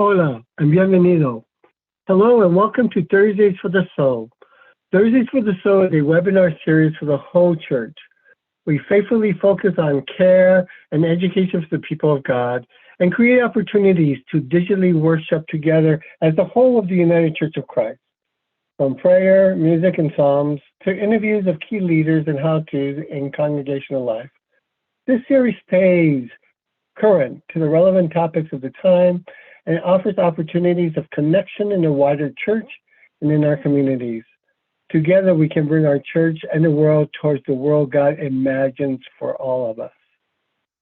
Hola and bienvenido. Hello and welcome to Thursdays for the Soul. Thursdays for the Soul is a webinar series for the whole church. We faithfully focus on care and education for the people of God and create opportunities to digitally worship together as the whole of the United Church of Christ. From prayer, music, and psalms to interviews of key leaders and how-tos in congregational life. This series stays current to the relevant topics of the time and offers opportunities of connection in the wider church and in our communities. Together, we can bring our church and the world towards the world God imagines for all of us.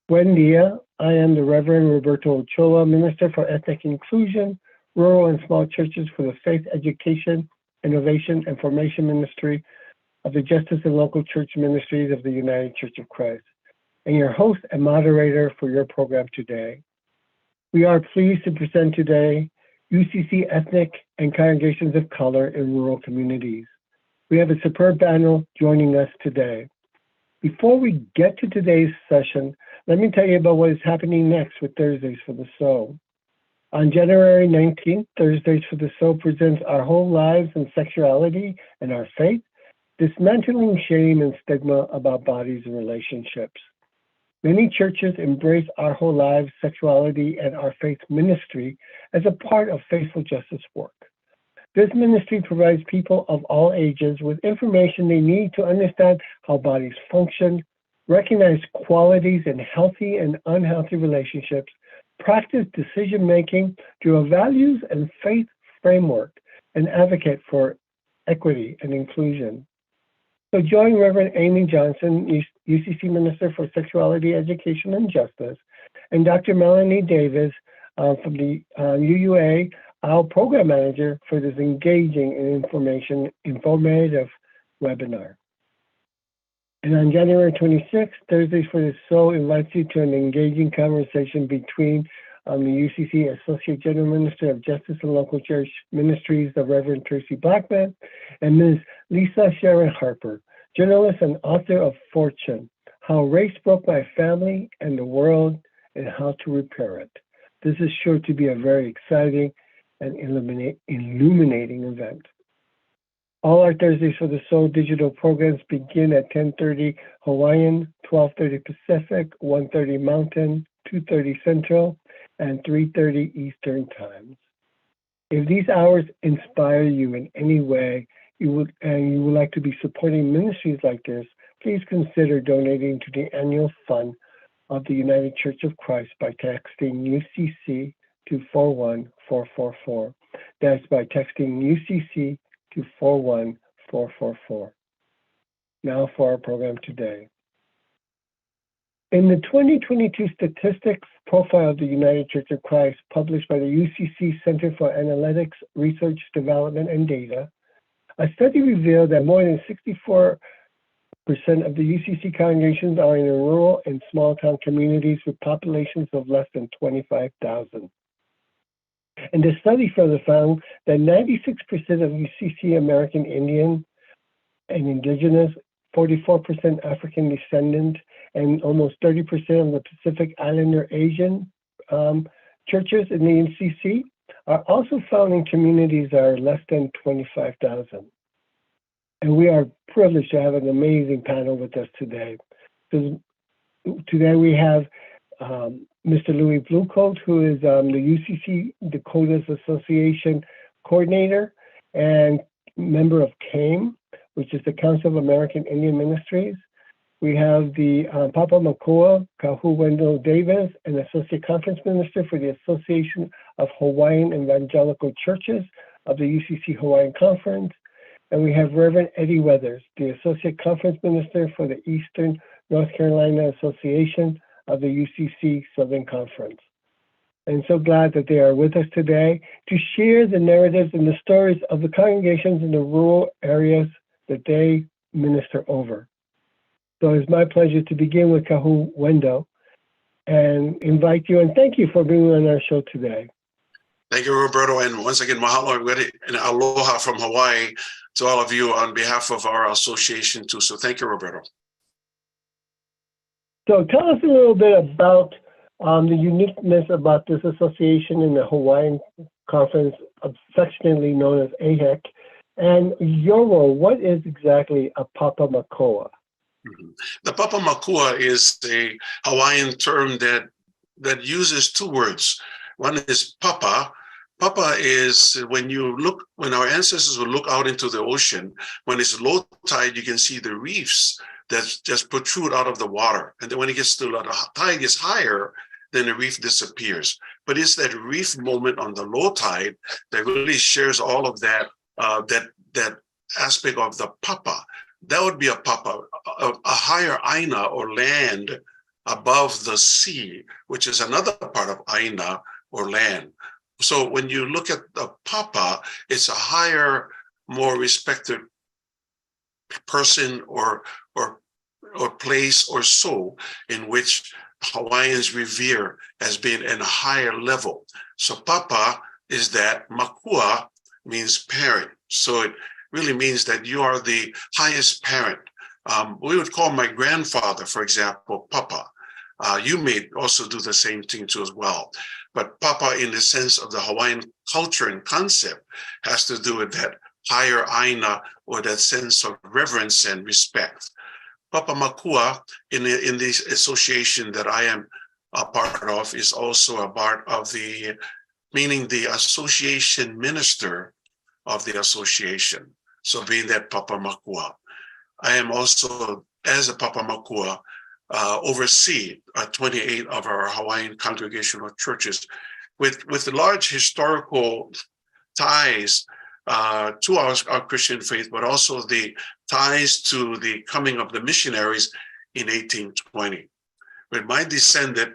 Buen dia. I am the Rev Roberto Ochoa, Minister for Ethnic Inclusion, Rural and Small Churches for the Faith Education, Innovation, and Formation Ministry of the Justice and Local Church Ministries of the United Church of Christ, and your host and moderator for your program today. We are pleased to present today UCC Ethnic and Congregations of Color in Rural Communities. We have a superb panel joining us today. Before we get to today's session, let me tell you about what is happening next with Thursdays for the Soul. On January 19th, Thursdays for the Soul presents Our Whole Lives and Sexuality and Our Faith, Dismantling Shame and Stigma About Bodies and Relationships. Many churches embrace Our Whole Lives, Sexuality, and Our Faith ministry as a part of faithful justice work. This ministry provides people of all ages with information they need to understand how bodies function, recognize qualities in healthy and unhealthy relationships, practice decision-making through a values and faith framework, and advocate for equity and inclusion. So join Reverend Amy Johnson, UCC Minister for Sexuality, Education, and Justice, and Dr. Melanie Davis from the UUA, our Program Manager, for this engaging and informative webinar. And on January 26th, Thursdays for the Soul invites you to an engaging conversation between the UCC Associate General Minister of Justice and Local Church Ministries, the Reverend Tracy Blackman, and Ms. Lisa Sharon Harper, journalist and author of Fortune, How Race Broke My Family and the World and How to Repair It. This is sure to be a very exciting and illuminating event. All our Thursdays for the Soul digital programs begin at 10:30 Hawaiian, 12:30 Pacific, 1:30 Mountain, 2:30 Central, and 3:30 Eastern times. If these hours inspire you in any way, you would like to be supporting ministries like this, please consider donating to the annual fund of the United Church of Christ by texting UCC to 41444. That's by texting UCC to 41444. Now for our program today. In the 2022 Statistics Profile of the United Church of Christ, published by the UCC Center for Analytics, Research, Development, and Data, a study revealed that more than 64% of the UCC congregations are in rural and small town communities with populations of less than 25,000. And the study further found that 96% of UCC American Indian and Indigenous, 44% African Descendant, and almost 30% of the Pacific Islander Asian churches in the UCC are also found in communities that are less than 25,000. And we are privileged to have an amazing panel with us today. So today we have Mr. Louis Bluecoat, who is the UCC Dakotas Association Coordinator and member of CAIM, which is the Council of American Indian Ministries. We have the Papa Makoa Kahu Wendell Davis, an Associate Conference Minister for the Association of Hawaiian Evangelical Churches of the UCC Hawaiian Conference. And we have Reverend Eddie Weathers, the Associate Conference Minister for the Eastern North Carolina Association of the UCC Southern Conference. I'm so glad that they are with us today to share the narratives and the stories of the congregations in the rural areas that they minister over. So it's my pleasure to begin with Kahu Wendell and invite you and thank you for being on our show today. Thank you, Roberto. And once again, mahalo and aloha from Hawaii to all of you on behalf of our association too. So thank you, Roberto. So tell us a little bit about The uniqueness about this association in the Hawaiian Conference, affectionately known as AHEC, and your role. What is exactly a Papa Makua? The Papa Makua is a Hawaiian term that uses two words. One is Papa. Papa is when our ancestors would look out into the ocean, when it's low tide, you can see the reefs that just protrude out of the water. And then when it gets to the tide gets higher, then the reef disappears. But it's that reef moment on the low tide that really shares all of that, that aspect of the Papa. That would be a Papa, a higher Aina or land above the sea, which is another part of Aina or land. So when you look at the Papa, it's a higher, more respected person or place or soul in which Hawaiians revere as being in a higher level. So Papa is that, Makua means parent. So it really means that you are the highest parent. We would call my grandfather, for example, Papa. You may also do the same thing too as well. But Papa, in the sense of the Hawaiian culture and concept, has to do with that higher Aina or that sense of reverence and respect. Papa Makua, in this association that I am a part of, is also a part of meaning the association minister of the association. So being that Papa Makua. I am also, as a Papa Makua, oversee 28 of our Hawaiian congregational churches with large historical ties to our Christian faith, but also the ties to the coming of the missionaries in 1820. With my descendant,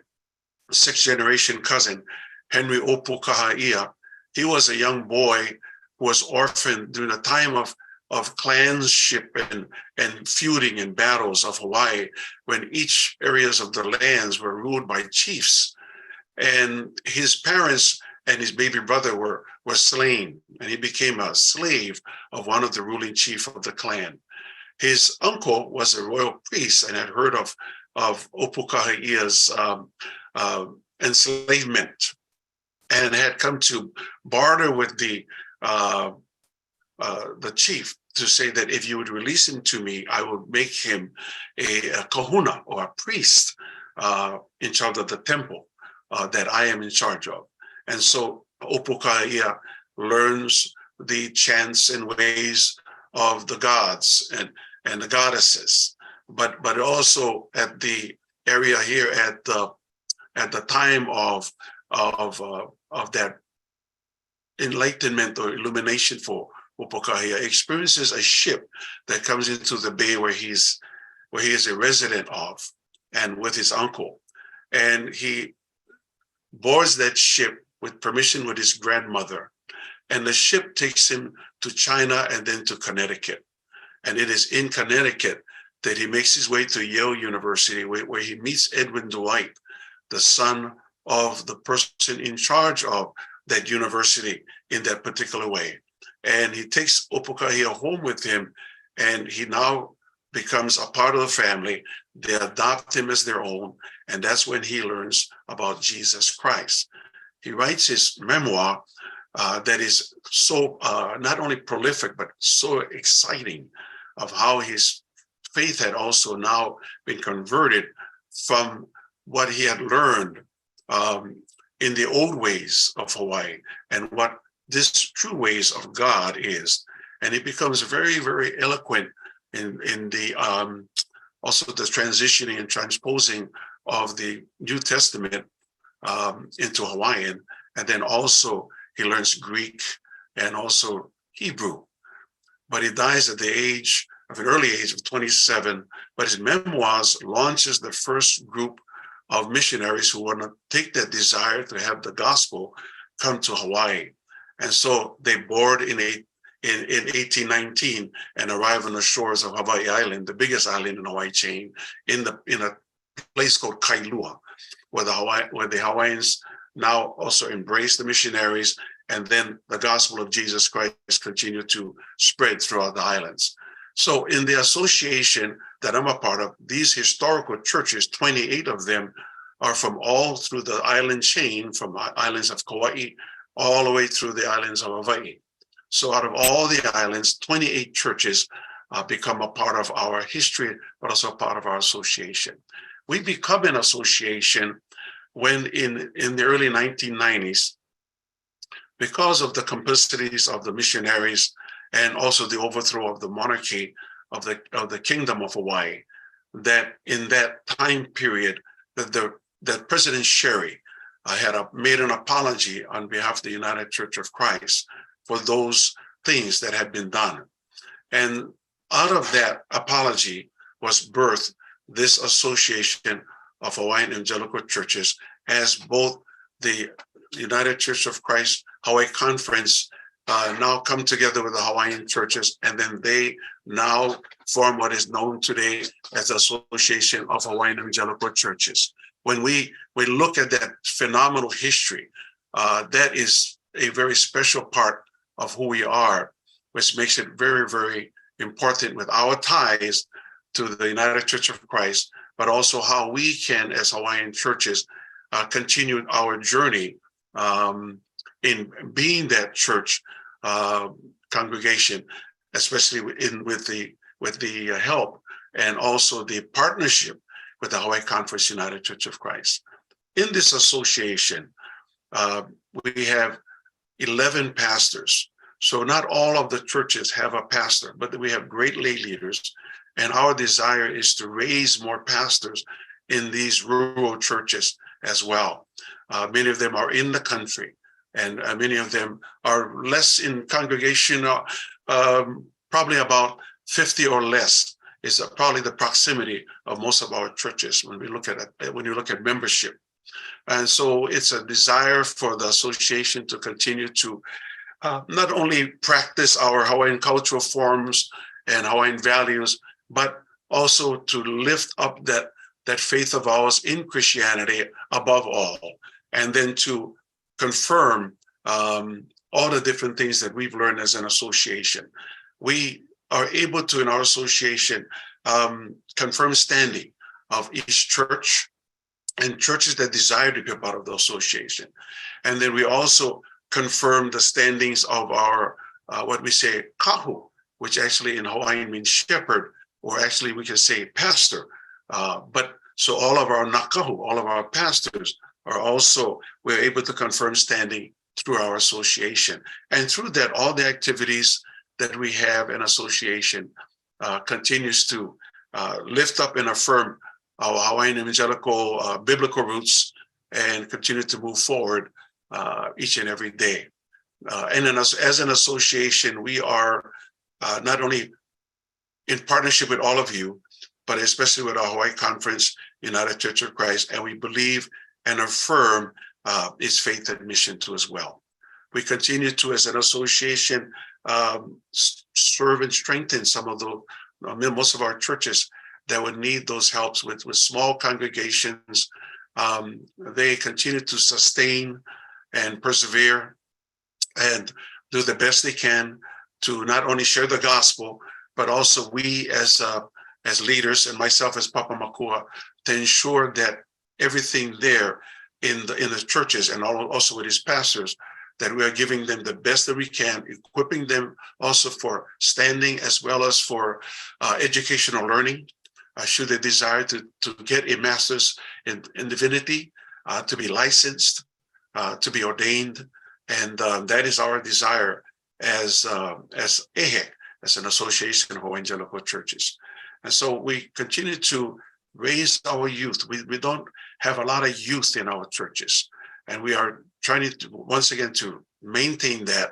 sixth generation cousin, Henry Opu Kahaia, he was a young boy who was orphaned during a time of clanship and feuding and battles of Hawaii, when each areas of the lands were ruled by chiefs. And his parents and his baby brother were slain, and he became a slave of one of the ruling chief of the clan. His uncle was a royal priest and had heard of Opu Kahaia's enslavement, and had come to barter with the chief to say that if you would release him to me, I would make him a kahuna or a priest in charge of the temple that I am in charge of. And so Opu Kahaia learns the chants and ways of the gods and the goddesses, but also at the area here at the time of that enlightenment or illumination for Opu Kahaia, experiences a ship that comes into the bay where he is a resident of, and with his uncle, and he boards that ship with permission with his grandmother, and the ship takes him to China and then to Connecticut. And it is in Connecticut that he makes his way to Yale University, where he meets Edwin Dwight, the son of the person in charge of that university in that particular way. And he takes Opu Kahaia home with him, and he now becomes a part of the family. They adopt him as their own, and that's when he learns about Jesus Christ. He writes his memoir that is so not only prolific, but so exciting, of how his faith had also now been converted from what he had learned in the old ways of Hawaii and what this true ways of God is. And he becomes very, very eloquent in the also the transitioning and transposing of the New Testament into Hawaiian. And then also he learns Greek and also Hebrew. But he dies at an early age of 27. But his memoirs launches the first group of missionaries who want to take that desire to have the gospel come to Hawaii. And so they board in 1819 and arrive on the shores of Hawaii Island, the biggest island in Hawaii chain, in a place called Kailua, where the Hawaiians now also embrace the missionaries, and then the gospel of Jesus Christ continued to spread throughout the islands. So in the association that I'm a part of, these historical churches, 28 of them, are from all through the island chain, from islands of Kauai all the way through the islands of Hawaii. So out of all the islands, 28 churches become a part of our history, but also a part of our association. We become an association when in the early 1990s, because of the complicities of the missionaries and also the overthrow of the monarchy of the Kingdom of Hawaii, that in that time period, that President Sherry had made an apology on behalf of the United Church of Christ for those things that had been done. And out of that apology was birthed this association of Hawaiian evangelical churches, as both the United Church of Christ Hawaii Conference now come together with the Hawaiian churches, and then they now form what is known today as the Association of Hawaiian Evangelical Churches. When we look at that phenomenal history, that is a very special part of who we are, which makes it very, very important with our ties to the United Church of Christ, but also how we can, as Hawaiian churches, continue our journey in being that church congregation, especially with the help and also the partnership with the Hawaii Conference United Church of Christ. In this association, we have 11 pastors. So not all of the churches have a pastor, but we have great lay leaders. And our desire is to raise more pastors in these rural churches as well. Many of them are in the country, and many of them are less in congregation, probably about 50 or less is probably the proximity of most of our churches when you look at membership. And so it's a desire for the association to continue to not only practice our Hawaiian cultural forms and Hawaiian values, but also to lift up that faith of ours in Christianity above all, and then to confirm all the different things that we've learned as an association. We are able to, in our association, confirm standing of each church and churches that desire to be a part of the association. And then we also confirm the standings of our, what we say, kahu, which actually in Hawaiian means shepherd, or actually we can say pastor. But so all of our nakahu, all of our pastors are also, we're able to confirm standing through our association. And through that, all the activities that we have in association continues to lift up and affirm our Hawaiian evangelical biblical roots and continue to move forward each and every day. And then as an association, we are not only in partnership with all of you, but especially with our Hawaii Conference, United Church of Christ, and we believe and affirm its faith and mission too as well. We continue to, as an association, serve and strengthen some of most of our churches that would need those helps with small congregations. They continue to sustain and persevere and do the best they can to not only share the gospel, but also we as leaders and myself as Papa Makua to ensure that everything there in the churches and also with his pastors, that we are giving them the best that we can, equipping them also for standing as well as for educational learning. Should they desire to get a master's in divinity, to be licensed, to be ordained. And that is our desire as EHEC, as an association of evangelical churches. And so we continue to raise our youth. We don't have a lot of youth in our churches. And we are trying to, once again, to maintain that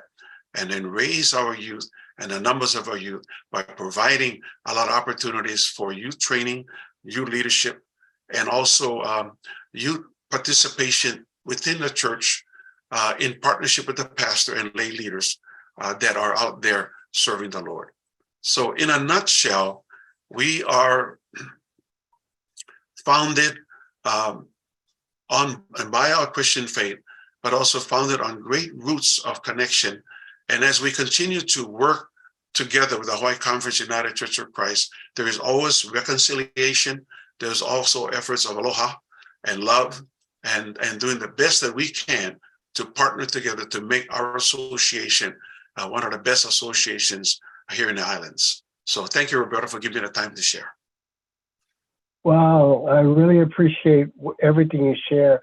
and then raise our youth and the numbers of our youth by providing a lot of opportunities for youth training, youth leadership, and also youth participation within the church in partnership with the pastor and lay leaders that are out there serving the Lord. So in a nutshell, we are founded on and by our Christian faith, but also founded on great roots of connection. And as we continue to work together with the Hawaii Conference United Church of Christ, there is always reconciliation. There's also efforts of aloha. and love and doing the best that we can to partner together to make our association one of the best associations here in the islands. So thank you, Roberto, for giving me the time to share. Wow, I really appreciate everything you share.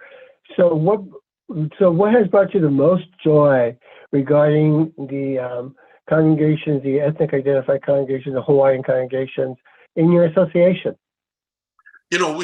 So what has brought you the most joy regarding the congregations, the ethnic identified congregations, the Hawaiian congregations in your association? You know,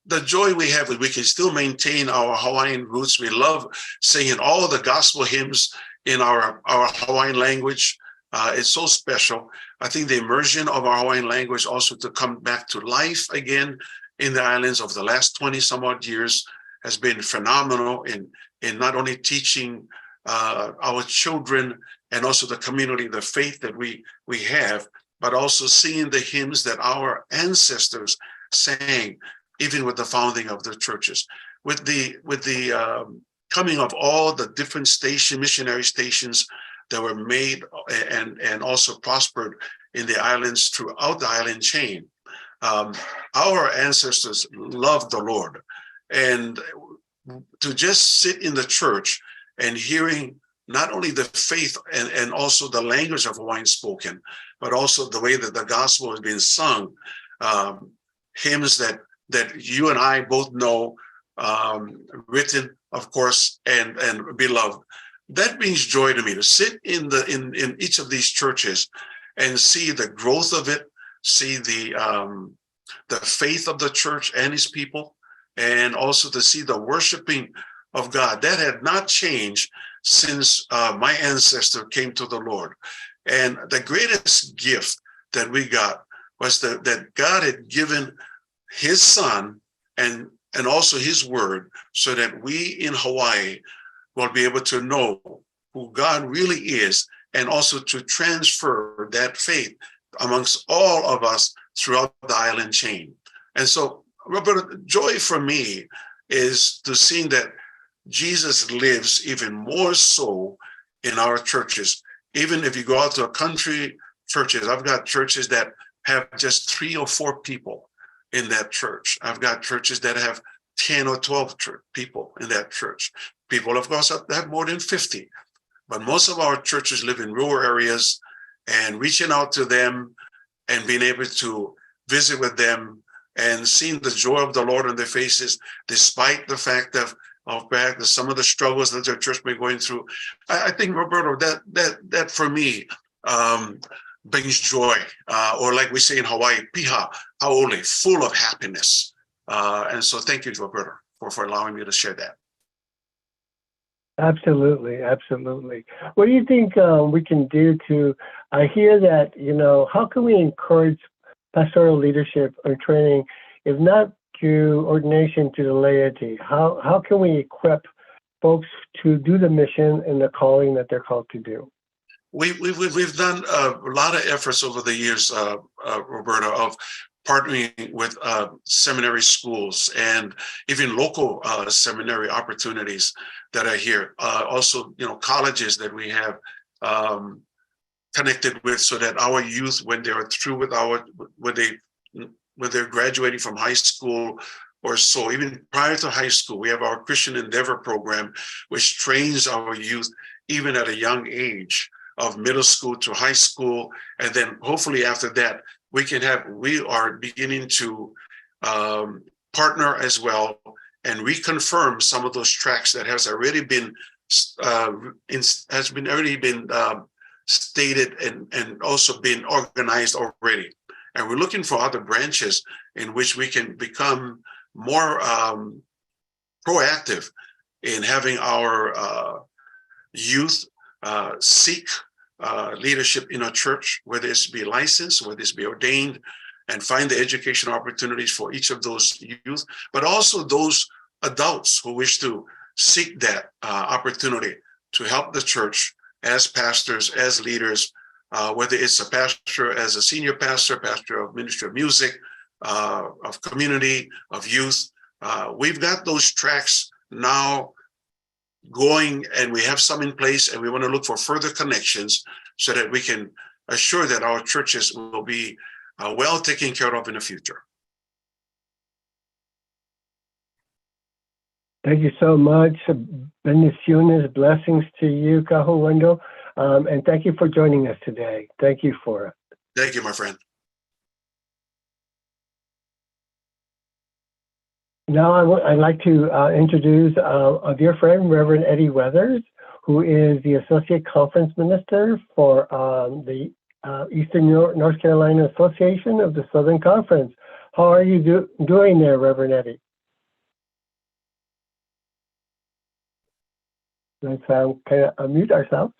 the joy we have is we can still maintain our Hawaiian roots. We love singing all the gospel hymns in our Hawaiian language. It's so special. I think the immersion of our Hawaiian language also to come back to life again in the islands of the last 20 some odd years has been phenomenal in not only teaching our children and also the community, the faith that we have, but also singing the hymns that our ancestors sang, even with the founding of the churches. With the coming of all the different missionary stations that were made and also prospered in the islands throughout the island chain, our ancestors loved the Lord. And to just sit in the church and hearing not only the faith and also the language of Hawaiian spoken, but also the way that the gospel has been sung, hymns that you and I both know, written, of course, and beloved. That brings joy to me to sit in each of these churches and see the growth of it, see the faith of the church and his people, and also to see the worshiping of God. That had not changed since my ancestor came to the Lord. And the greatest gift that we got was that God had given his son and also his word so that we in Hawaii will be able to know who God really is and also to transfer that faith amongst all of us throughout the island chain. And so, Roberto, joy for me is to see that Jesus lives even more so in our churches. Even if you go out to a country churches, I've got churches that have just 3 or 4 people in that church. I've got churches that have 10 or 12 people in that church. People, of course, have more than 50. But most of our churches live in rural areas, and reaching out to them and being able to visit with them and seeing the joy of the Lord on their faces, despite the fact of some of the struggles that their church may be going through. I think, Roberto, that for me brings joy, or like we say in Hawaii, piha haole, full of happiness. And so thank you, Roberto, for allowing me to share that. Absolutely, absolutely. What do you think we can do to, I hear that, how can we encourage pastoral leadership or training, if not through ordination to the laity? How can we equip folks to do the mission and the calling that they're called to do? We've done a lot of efforts over the years, Roberta, of partnering with seminary schools and even local seminary opportunities that are here. Also, colleges that we have connected with, so that our youth, when they are through with when they're graduating from high school or so, even prior to high school, we have our Christian Endeavor program, which trains our youth even at a young age, of middle school to high school. And then hopefully after that, we are beginning to partner as well and reconfirm some of those tracks that has already been stated and also been organized already. And we're looking for other branches in which we can become more proactive in having our youth seek leadership in a church, whether it's be licensed, whether it's be ordained, and find the educational opportunities for each of those youth, but also those adults who wish to seek that opportunity to help the church as pastors, as leaders, whether it's a pastor as a senior pastor, pastor of ministry of music, of community, of youth. We've got those tracks now going, and we have some in place, and we want to look for further connections so that we can assure that our churches will be well taken care of in the future. Thank you so much. Bendiciones, blessings to you, Kahuwendo. And thank you for joining us today. Thank you for it. Thank you, my friend. Now I'd like to introduce a dear friend, Reverend Eddie Weathers, who is the Associate Conference Minister for the Eastern North Carolina Association of the Southern Conference. How are you doing there, Reverend Eddie? Let's kind of unmute ourselves.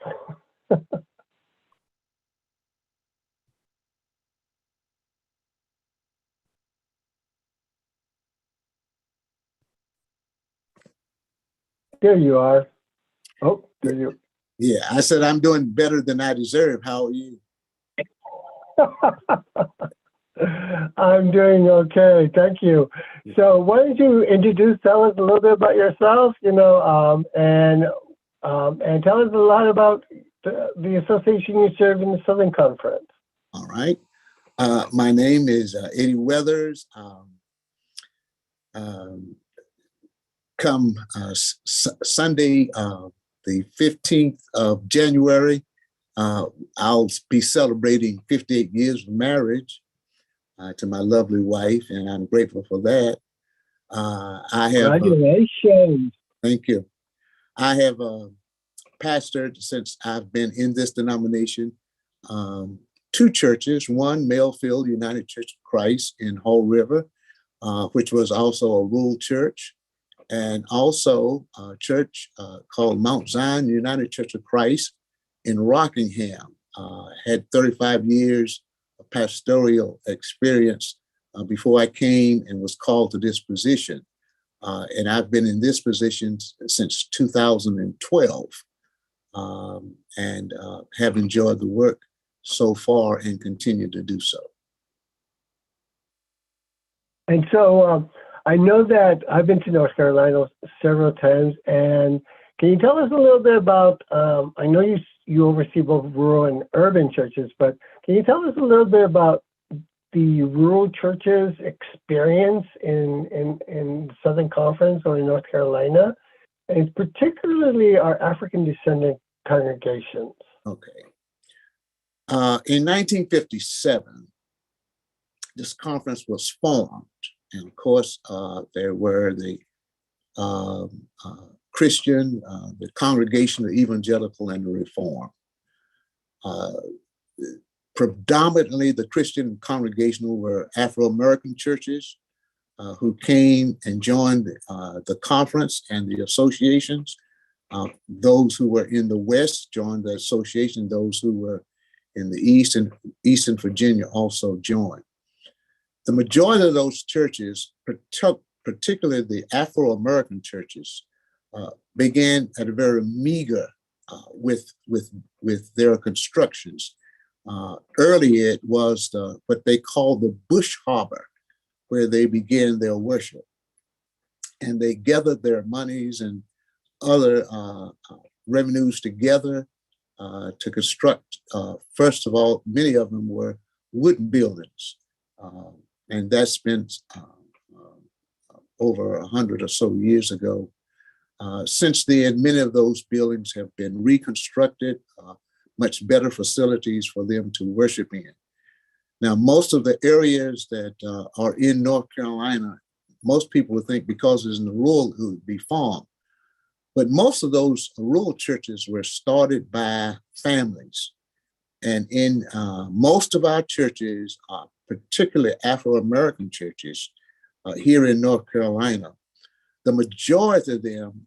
There you are. Oh, there you are. Yeah, I said I'm doing better than I deserve. How are you? I'm doing okay, thank you. So why don't you tell us a little bit about yourself, and tell us a lot about the association you serve in the Southern Conference. All right. My name is Eddie Weathers. Come Sunday, the 15th of January, I'll be celebrating 58 years of marriage to my lovely wife, and I'm grateful for that. I have. Congratulations. Thank you. I have pastored since I've been in this denomination, two churches, one Mayfield United Church of Christ in Haw River, which was also a rural church, and also a church called Mount Zion United Church of Christ in Rockingham. Had 35 years of pastoral experience before I came and was called to this position. And I've been in this position since 2012 and have enjoyed the work so far and continue to do so. And so I know that I've been to North Carolina several times, and can you tell us a little bit about, I know you oversee both rural and urban churches, but can you tell us a little bit about the rural churches' experience in the Southern Conference or in North Carolina, and particularly our African Descendant congregations? Okay. In 1957, this conference was formed, and of course, there were the Christian, the Congregation of Evangelical and the Reform. Predominantly, the Christian congregational were Afro-American churches who came and joined the conference and the associations. Those who were in the West joined the association. Those who were in the East and Eastern Virginia also joined. The majority of those churches, particularly the Afro-American churches, began at a very meager with their constructions. Earlier, it was what they called the Bush Harbor, where they began their worship. And they gathered their monies and other revenues together to construct, first of all, many of them were wooden buildings. And that's been over 100 or so years ago. Since then, many of those buildings have been reconstructed, much better facilities for them to worship in. Now, most of the areas that are in North Carolina, most people would think because it's in the rural, it would be farm. But most of those rural churches were started by families. And in most of our churches, particularly Afro-American churches here in North Carolina, the majority of them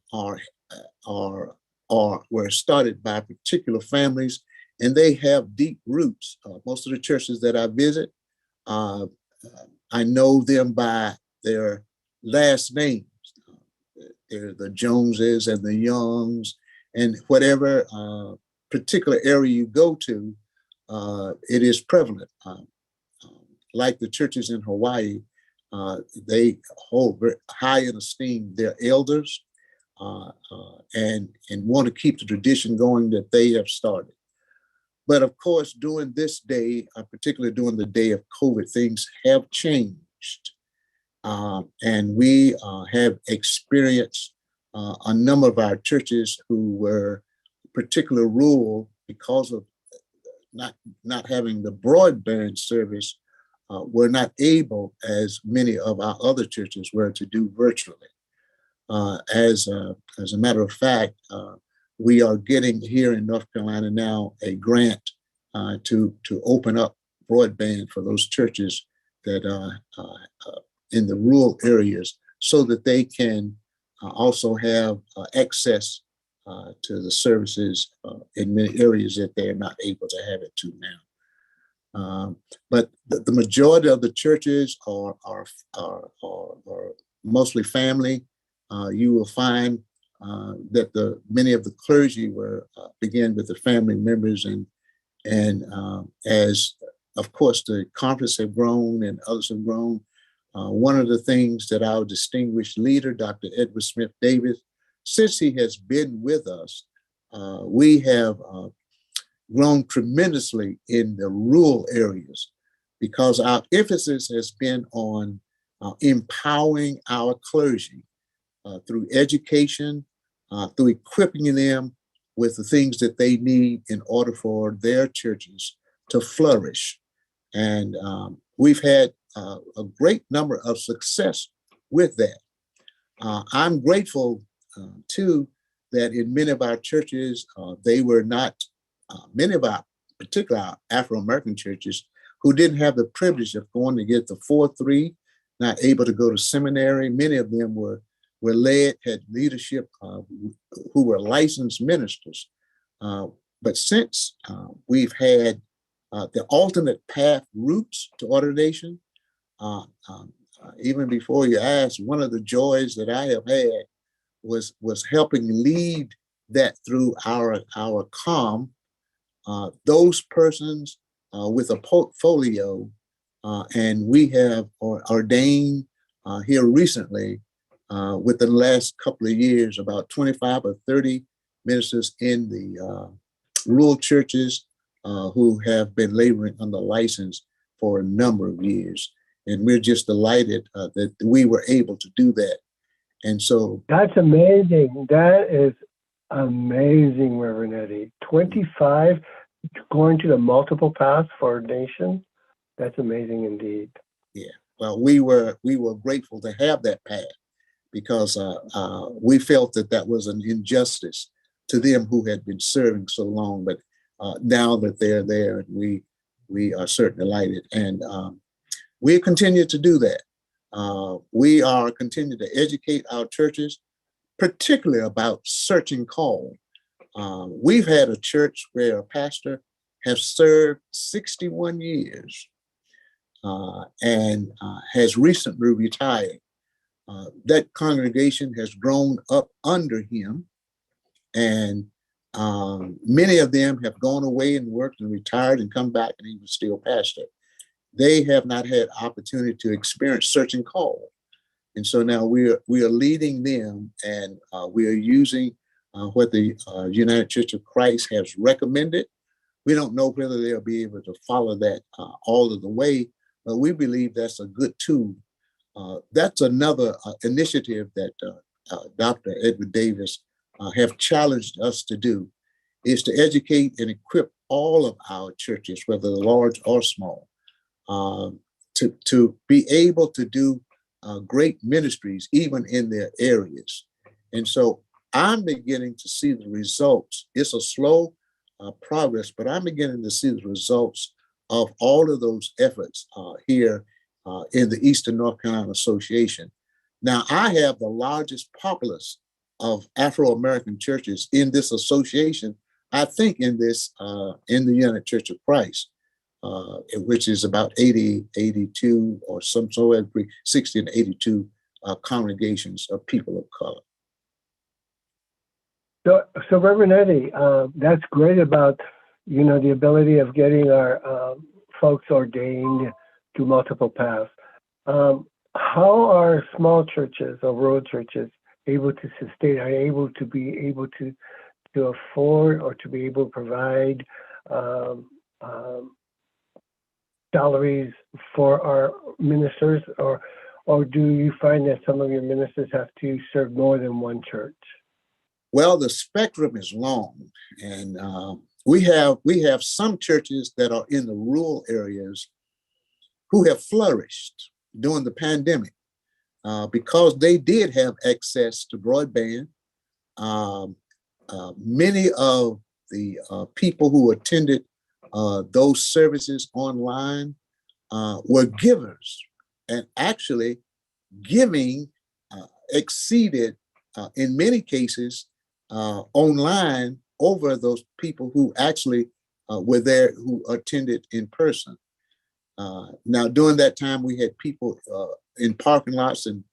were started by particular families, and they have deep roots. Most of the churches that I visit, I know them by their last names. They're the Joneses and the Youngs, and whatever particular area you go to, it is prevalent. Like the churches in Hawaii, they hold very high in esteem their elders and want to keep the tradition going that they have started. But of course, during this day, particularly during the day of COVID, things have changed. And we have experienced a number of our churches who were particularly rural because of not having the broadband service were not able, as many of our other churches were, to do virtually. As a matter of fact, we are getting here in North Carolina now a grant to open up broadband for those churches that are in the rural areas, so that they can also have access to the services in many areas that they are not able to have it to now. But the majority of the churches are mostly family. You will find that many of the clergy began with the family members, and as of course the conference have grown and others have grown. One of the things that our distinguished leader, Dr. Edward Smith Davis, since he has been with us, we have grown tremendously in the rural areas, because our emphasis has been on empowering our clergy through education, through equipping them with the things that they need in order for their churches to flourish. And we've had a great number of success with that. I'm grateful too that in many of our churches, they were not, many of our, particularly our Afro-American churches, who didn't have the privilege of going to get the 4.3, not able to go to seminary. Many of them were led, had leadership who were licensed ministers. But since we've had the alternate path routes to ordination, even before you asked, one of the joys that I have had was helping lead that through our COM. Those persons with a portfolio, and we have ordained here recently, within the last couple of years, about 25 or 30 ministers in the rural churches who have been laboring under license for a number of years. And we're just delighted that we were able to do that. And so that's amazing. That is amazing, Reverend Eddie. 25 going to the multiple paths for ordination. That's amazing indeed. Yeah. Well, we were grateful to have that path, because we felt that was an injustice to them who had been serving so long. But now that they're there, we are certainly delighted, and we continue to do that. We are continuing to educate our churches, particularly about searching call. We've had a church where a pastor has served 61 years and has recently retired. That congregation has grown up under him, and many of them have gone away and worked and retired and come back, and he was still pastor. They have not had opportunity to experience searching call. And so now we are leading them, and we are using what the United Church of Christ has recommended. We don't know whether they'll be able to follow that all of the way, but we believe that's a good tool. That's another initiative that Dr. Edward Davis have challenged us to do, is to educate and equip all of our churches, whether large or small, to be able to do great ministries, even in their areas. And so I'm beginning to see the results. It's a slow progress, but I'm beginning to see the results of all of those efforts here in the Eastern North Carolina Association. Now, I have the largest populace of Afro-American churches in this association, I think in the United Church of Christ, which is about 80, 82, or somewhere between 60 and 82 congregations of people of color. So Reverend Eddie, that's great about, the ability of getting our folks ordained to multiple paths. How are small churches or rural churches able to sustain, are able to afford or to be able to provide salaries for our ministers, or or do you find that some of your ministers have to serve more than one church? Well, the spectrum is long, and we have some churches that are in the rural areas who have flourished during the pandemic because they did have access to broadband. Many of the people who attended those services online were givers, and actually giving exceeded, in many cases, online over those people who actually were there, who attended in person. Now, during that time, we had people in parking lots and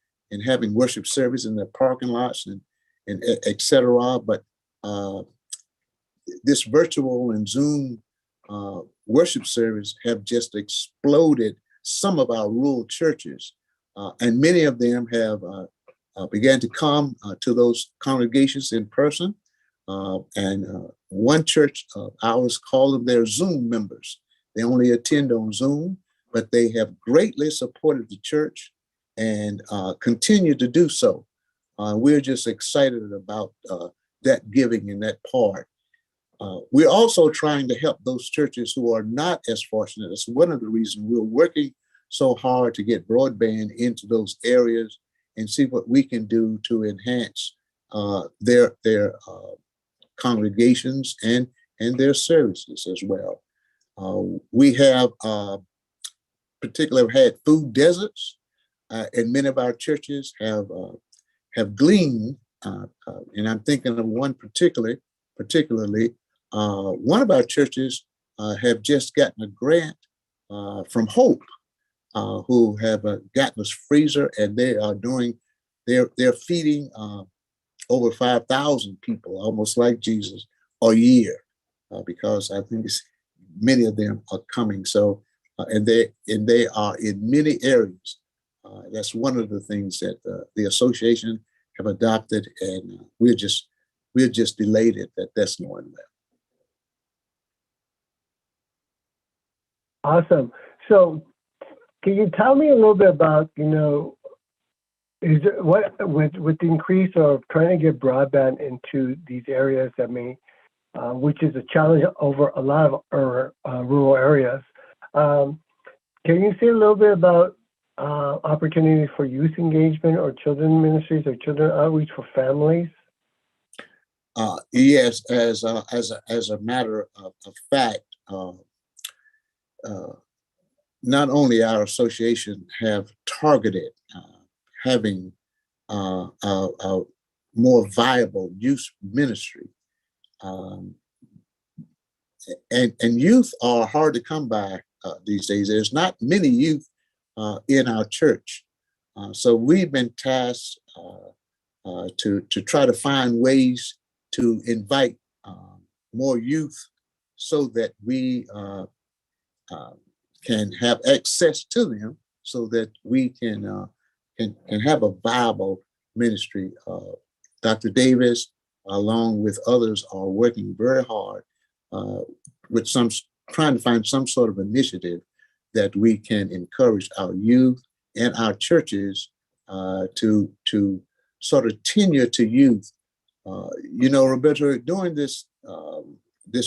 having worship service in their parking lots and et cetera. But this virtual and Zoom worship service have just exploded some of our rural churches. And many of them have began to come to those congregations in person. And one church of ours called them their Zoom members. They only attend on Zoom, but they have greatly supported the church and continue to do so. We're just excited about that giving in that part. We're also trying to help those churches who are not as fortunate. That's one of the reasons we're working so hard to get broadband into those areas and see what we can do to enhance their congregations and their services as well. We have particularly had food deserts, and many of our churches have gleaned, and I'm thinking of one particularly, one of our churches have just gotten a grant from Hope, who have gotten us freezer, and they are doing, they're feeding over 5,000 people, almost like Jesus, a year, because I think many of them are coming. So, and they are in many areas. That's one of the things that the association have adopted, and we're just elated that that's going well. Awesome. So, can you tell me a little bit about, is there, what with the increase of trying to get broadband into these areas that may, which is a challenge over a lot of rural areas. Can you say a little bit about opportunities for youth engagement or children ministries or children outreach for families? Yes, as a matter of fact, not only our association have targeted having a more viable youth ministry, and youth are hard to come by these days. There's not many youth in our church, so we've been tasked to try to find ways to invite more youth so that we can have access to them, so that we can have a viable ministry. Dr. Davis, along with others, are working very hard with trying to find some sort of initiative that we can encourage our youth and our churches to sort of tenure to youth. Roberto, during this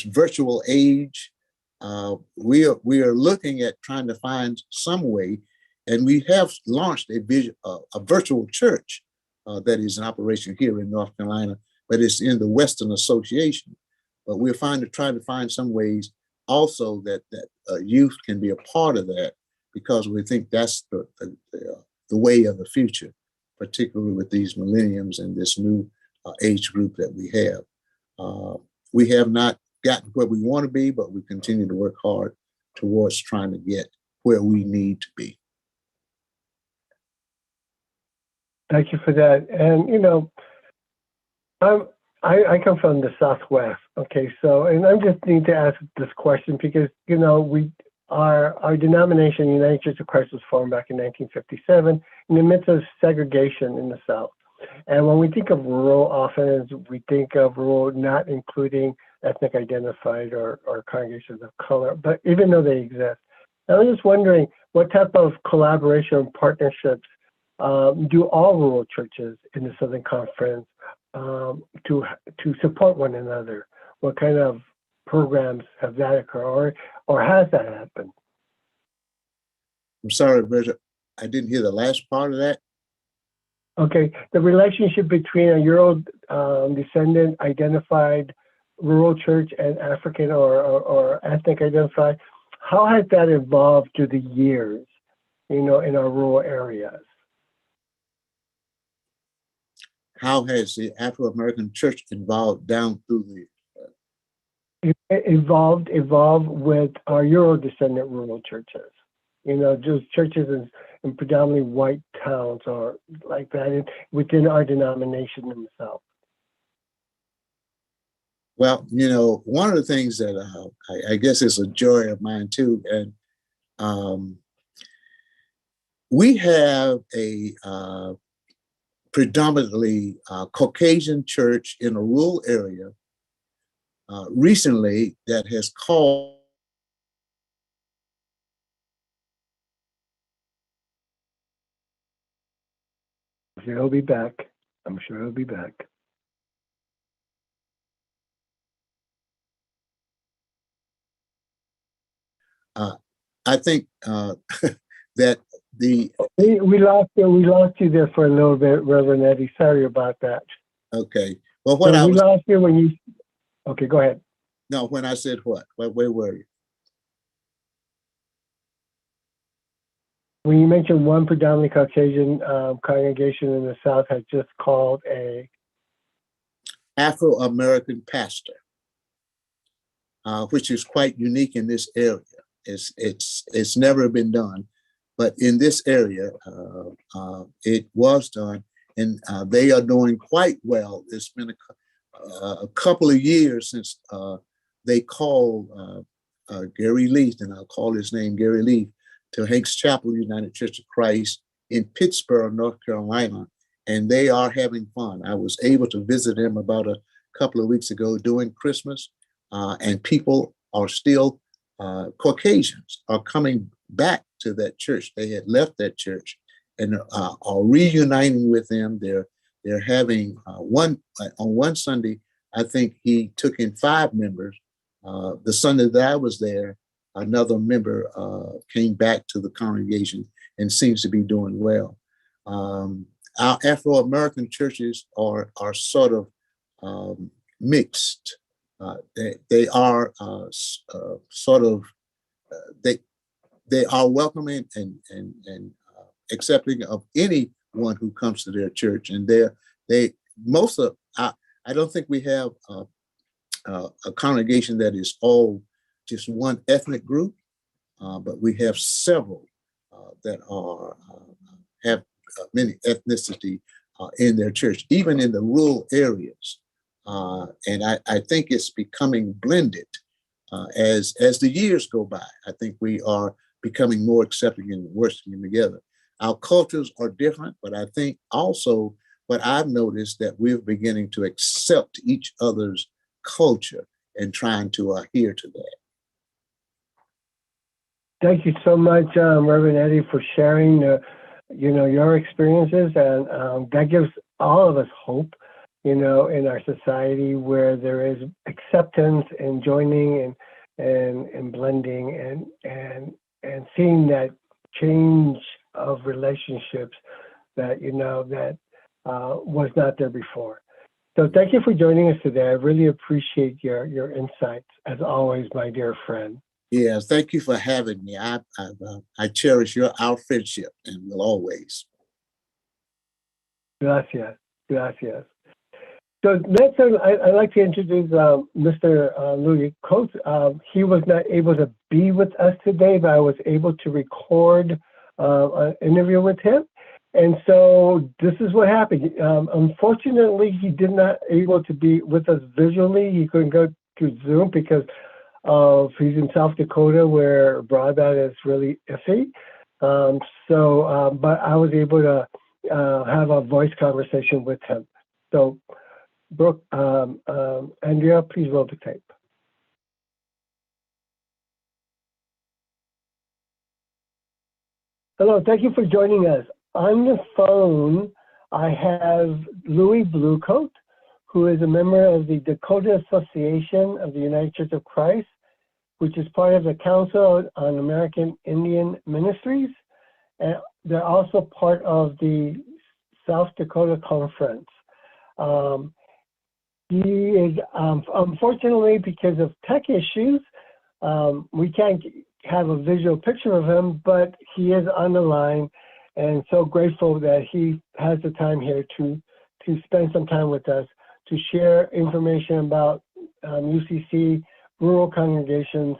virtual age, we are looking at trying to find some way, and we have launched a virtual church that is in operation here in North Carolina, but it's in the Western Association. But we're trying to find some ways also that youth can be a part of that, because we think that's the way of the future, particularly with these millenniums and this new age group that we have. We have not gotten where we want to be, but we continue to work hard towards trying to get where we need to be. Thank you for that. And, I come from the Southwest. Okay, so, and I just need to ask this question because, our denomination, the United Church of Christ, was formed back in 1957 in the midst of segregation in the South. And when we think of rural, often we think of rural not including ethnic identified or congregations of color, but even though they exist. I was just wondering what type of collaboration and partnerships do all rural churches in the Southern Conference to support one another? What kind of programs have that occurred, or has that happened? I'm sorry, Roberto, I didn't hear the last part of that. Okay, the relationship between a Euro descendant identified rural church and African or ethnic identified, how has that evolved through the years, in our rural areas? How has the Afro-American church evolved down through the Evolved with our Euro descendant rural churches, just churches in predominantly white towns or like that within our denomination themselves. Well, one of the things that I guess is a joy of mine too, and we have a predominantly Caucasian church in a rural area recently that has called. He'll be back. I'm sure he'll be back. I think that we lost you there for a little bit, Reverend Eddie. Sorry about that. Okay. Well, we lost you when you. Okay, go ahead. No, when I said what? Where were you? When you mentioned one predominantly Caucasian congregation in the South had just called a Afro-American pastor, which is quite unique in this area. It's never been done, but in this area, it was done, and they are doing quite well. It's been a couple of years since they called Gary Leaf, and I'll call his name Gary Leaf, to Hanks Chapel United Church of Christ in Pittsburgh, North Carolina, and they are having fun. I was able to visit them about a couple of weeks ago during Christmas, and people are still, Caucasians are coming back to that church. They had left that church and are reuniting with them. They're having on one Sunday, I think he took in 5 members. The Sunday that I was there, another member came back to the congregation and seems to be doing well. Our Afro-American churches are sort of mixed. They are sort of, they are welcoming and accepting of anyone who comes to their church. And I don't think we have a congregation that is all just one ethnic group, but we have several that have many ethnicity in their church, even in the rural areas. And I think it's becoming blended as the years go by. I think we are becoming more accepting and working together. Our cultures are different, but I think also what I've noticed that we're beginning to accept each other's culture and trying to adhere to that. Thank you so much, Reverend Eddie, for sharing, your experiences, and that gives all of us hope, in our society where there is acceptance and joining and blending and seeing that change of relationships that was not there before. So thank you for joining us today. I really appreciate your insights, as always, my dear friend. Yes, thank you for having me. I cherish our friendship and will always. Gracias. So next, I'd like to introduce Mr. Louis Coates. He was not able to be with us today, but I was able to record an interview with him. And so this is what happened. Unfortunately, he did not able to be with us visually. He couldn't go through Zoom because he's in South Dakota where broadband is really iffy. But I was able to have a voice conversation with him. So, Brooke, Andrea, please roll the tape. Hello, thank you for joining us. on the phone, I have Louis Bluecoat, who is a member of the Dakota Association of the United Church of Christ, which is part of the Council on American Indian Ministries. And they're also part of the South Dakota Conference. He is, unfortunately, because of tech issues, we can't have a visual picture of him, but he is on the line, and so grateful that he has the time here to spend some time with us to share information about UCC rural congregations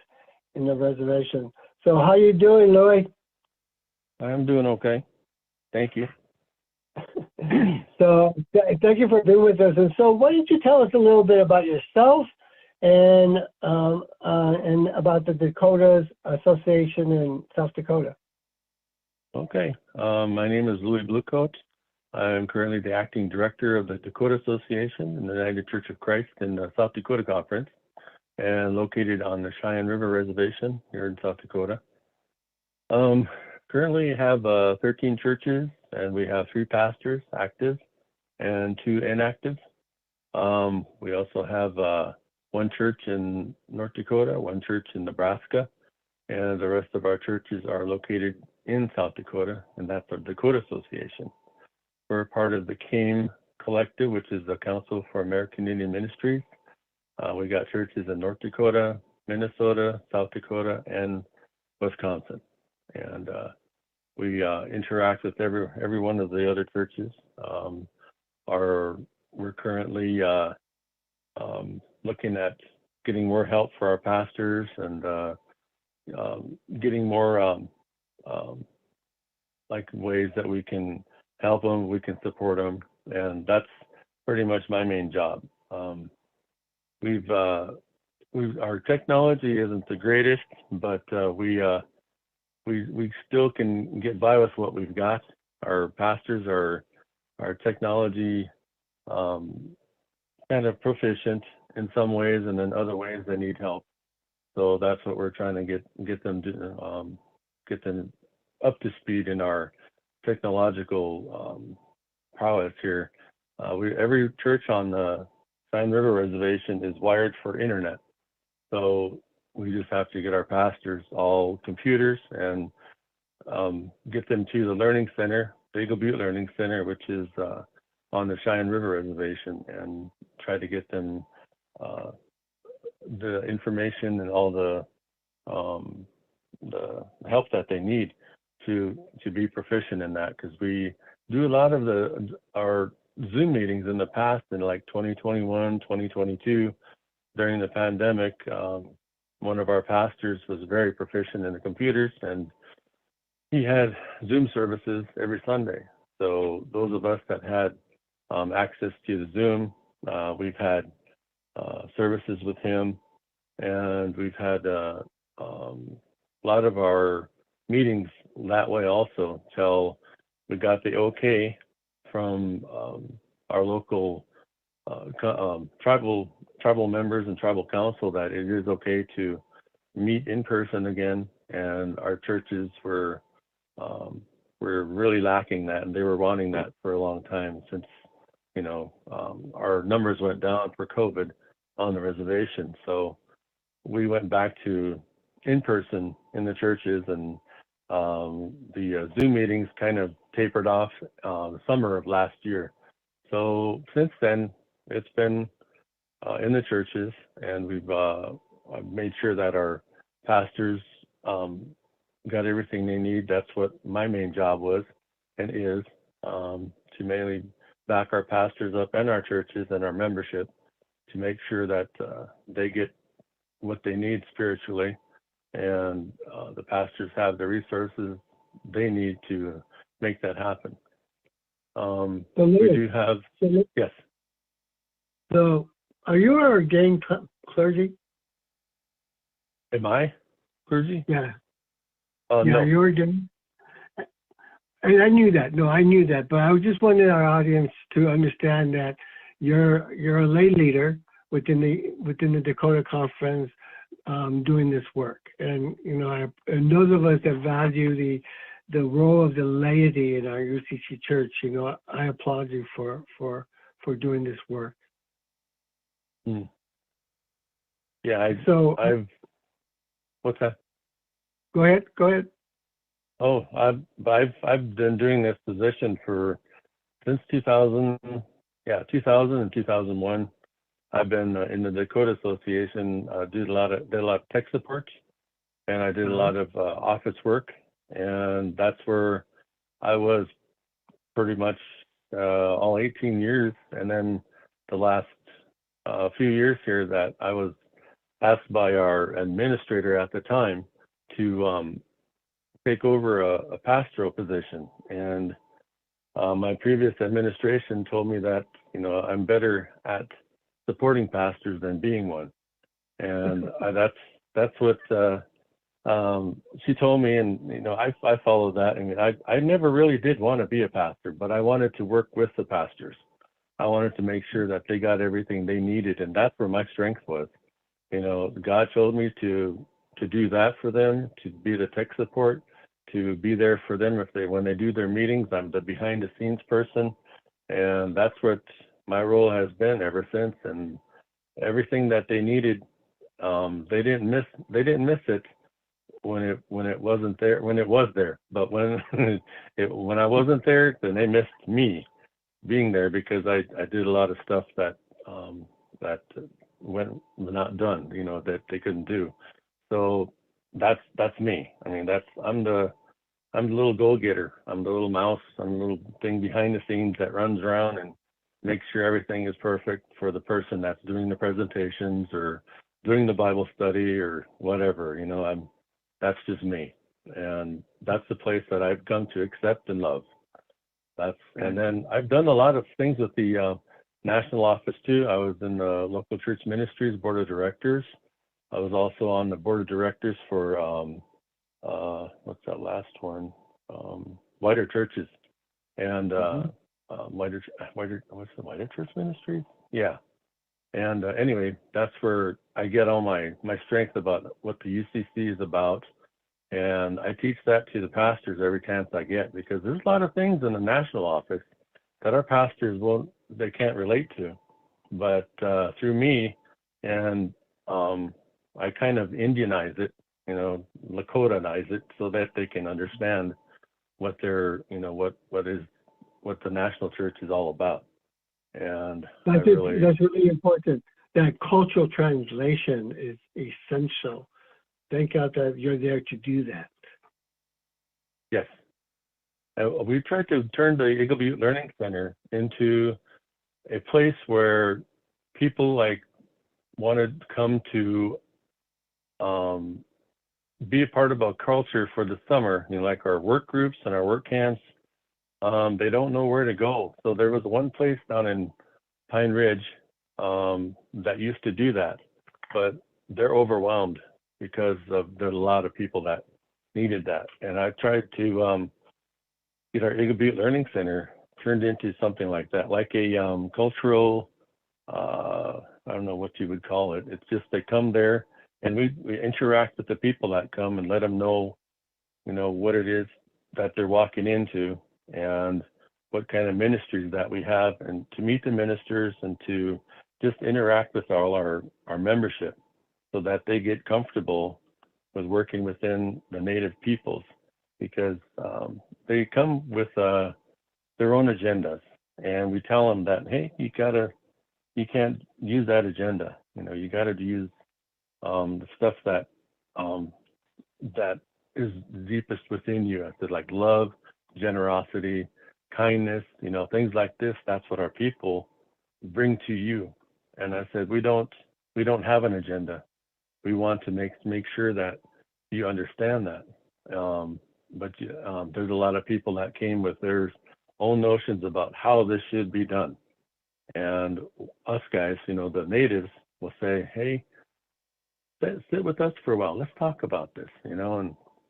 in the reservation. So how you doing, Louis? I'm doing okay. Thank you. So thank you for being with us. And so why don't you tell us a little bit about yourself and about the Dakotas Association in South Dakota? Okay. My name is Louis Bluecoat. I'm currently the acting director of the Dakota Association in the United Church of Christ in the South Dakota Conference, and located on the Cheyenne River Reservation here in South Dakota. Currently have 13 churches, and we have 3 pastors active and 2 inactive. We also have 1 church in North Dakota, 1 church in Nebraska, and the rest of our churches are located in South Dakota, and that's our Dakota Association. We're part of the PAAM collective, which is the Council for American Indian Ministries. We got churches in North Dakota, Minnesota, South Dakota, and Wisconsin. And we interact with every one of the other churches. We're currently looking at getting more help for our pastors and getting more like ways that we can help them, we can support them, and that's pretty much my main job. Our technology isn't the greatest, but we still can get by with what we've got. Our pastors are technology kind of proficient in some ways, and in other ways they need help. So that's what we're trying to get them up to speed in our technological prowess here. Every church on the Cheyenne River Reservation is wired for internet. So we just have to get our pastors all computers and get them to the Learning Center, Eagle Butte Learning Center, which is on the Cheyenne River Reservation, and try to get them the information and all the help that they need to be proficient in that, because we do a lot of our Zoom meetings in the past, in like 2021, 2022, during the pandemic. One of our pastors was very proficient in the computers, and he had Zoom services every Sunday. So those of us that had access to the Zoom, we've had services with him, and we've had a lot of our meetings that way also, till we got the okay from our local tribal members and tribal council that it is okay to meet in person again. And our churches were really lacking that, and they were wanting that for a long time, since our numbers went down for COVID on the reservation. So we went back to in person in the churches, and the Zoom meetings kind of tapered off the summer of last year. So since then, it's been in the churches, and we've made sure that our pastors got everything they need. That's what my main job was and is, to mainly back our pastors up and our churches and our membership to make sure that they get what they need spiritually, and the pastors have the resources they need to make that happen. We do have, yes. So are you an ordained clergy? Am I clergy? Yeah. No. You're ordained? And I knew that. No, I knew that. But I was just wanting our audience to understand that you're a lay leader within the Dakota Conference, doing this work. And and those of us that value the role of the laity in our UCC church. You know, I applaud you for doing this work. Hmm. Yeah, what's that? Go ahead. Oh, I've been doing this position since 2000 and 2001. I've been in the Dakota Association, did a lot of tech support, and I did a lot of office work, and that's where I was pretty much all 18 years, and then the last few years here that I was asked by our administrator at the time to take over a pastoral position, and my previous administration told me that, you know, I'm better at supporting pastors than being one, and that's what she told me, and you know, I followed that. I mean, I never really did want to be a pastor, but I wanted to work with the pastors. I wanted to make sure that they got everything they needed, and that's where my strength was. You know, God told me to do that for them, to be the tech support, to be there for them when they do their meetings. I'm the behind the scenes person, and that's what my role has been ever since. And everything that they needed, they didn't miss it when it wasn't there, when it was there. But when when I wasn't there, then they missed me being there, because I did a lot of stuff that went not done, you know, that they couldn't do. So that's me. I mean, I'm the little go-getter. I'm the little mouse. I'm the little thing behind the scenes that runs around and makes sure everything is perfect for the person that's doing the presentations or doing the Bible study or whatever. You know, that's just me, and that's the place that I've come to accept and love. And then I've done a lot of things with the national office too. I was in the local church ministries board of directors. I was also on the board of directors for what's that last one? Wider Churches, and Wider what's the Wider Church Ministries? Yeah. And anyway, that's where I get all my strength about what the UCC is about, and I teach that to the pastors every chance I get, because there's a lot of things in the national office that our pastors they can't relate to, but through me, and I kind of Indianize it, you know, Lakotanize it, so that they can understand what they're, you know, what the national church is all about. And that's really important. That cultural translation is essential. Thank God that you're there to do that. Yes. We tried to turn the Eagle Butte Learning Center into a place where people wanted to come to be a part of our culture for the summer, you know, like our work groups and our work camps. They don't know where to go. So there was one place down in Pine Ridge that used to do that, but they're overwhelmed because there's a lot of people that needed that. And I tried to get our Eagle Butte Learning Center turned into something like that, like a cultural, I don't know what you would call it. It's just they come there and we interact with the people that come and let them know, you know, what it is that they're walking into and what kind of ministries that we have, and to meet the ministers and to just interact with all our membership so that they get comfortable with working within the native peoples, because they come with their own agendas, and we tell them that, hey, you can't use that agenda. You know, you got to use the stuff that is deepest within you. I said, like love, generosity, kindness, you know, things like this. That's what our people bring to you. And I said, we don't have an agenda. We want to make sure that you understand that. But there's a lot of people that came with their own notions about how this should be done. And us guys, you know, the natives will say, hey, sit with us for a while. Let's talk about this, you know,